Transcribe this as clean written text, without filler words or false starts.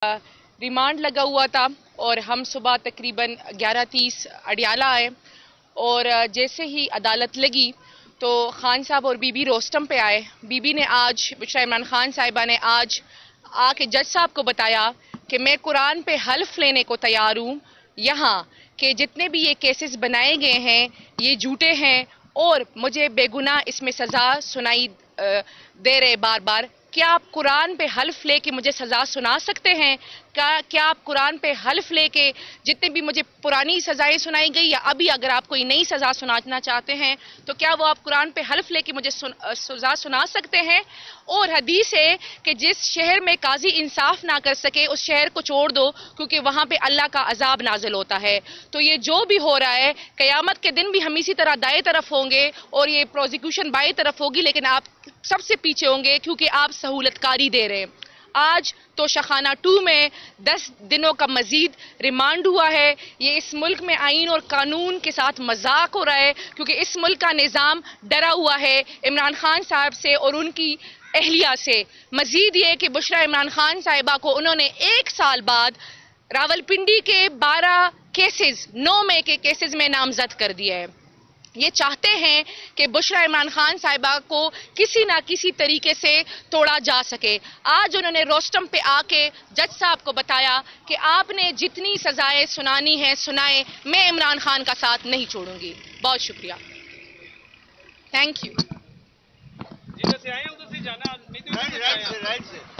Remand लगा हुआ था और हम सुबह तकरीबन 11:30 अडियाला आए और जैसे ही अदालत लगी तो खान साहब और बीबी रोस्टम पे आए। बीबी ने आज, बुशरा इमरान खान साहिबा ने आज आके जज साहब को बताया कि मैं कुरान पे हल्फ लेने को तैयार हूँ यहाँ कि जितने भी ये केसेस बनाए गए हैं ये झूठे हैं और मुझे बेगुनाह इसमें सज़ा सुनाई दे रहे बार बार। क्या आप कुरान पे हल्फ लेके मुझे सज़ा सुना सकते हैं? क्या आप कुरान पे हल्फ लेके जितने भी मुझे पुरानी सज़ाएं सुनाई गई या अभी अगर आप कोई नई सज़ा सुनाना चाहते हैं तो क्या वो आप कुरान पे हल्फ लेके मुझे सज़ा सुना सकते हैं? और हदीस है कि जिस शहर में काजी इंसाफ ना कर सके उस शहर को छोड़ दो क्योंकि वहाँ पे अल्लाह का अजाब नाजिल होता है। तो ये जो भी हो रहा है क़यामत के दिन भी हम इसी तरह दाएं तरफ होंगे और ये प्रोसिक्यूशन बाएं तरफ होगी, लेकिन आप सबसे पीछे होंगे क्योंकि आप सहूलतकारी दे रहे हैं। आज तो शखाना 2 में 10 दिनों का मजीद रिमांड हुआ है। ये इस मुल्क में आईन और कानून के साथ मजाक हो रहा है क्योंकि इस मुल्क का निज़ाम डरा हुआ है इमरान खान साहब से और उनकी अहलिया से। मजीद ये कि बुशरा इमरान खान साहिबा को उन्होंने 1 साल बाद रावलपिंडी के 12 केसेस 9 मई के केसेस में नामजद कर दिया है। ये चाहते हैं कि बुशरा इमरान खान साहिबा को किसी ना किसी तरीके से तोड़ा जा सके। आज उन्होंने रोस्टम पे आके जज साहब को बताया कि आपने जितनी सजाएं सुनानी है सुनाए, मैं इमरान खान का साथ नहीं छोड़ूंगी। बहुत शुक्रिया, थैंक यू। जिधर से आए हैं उधर से जाना, नहीं तो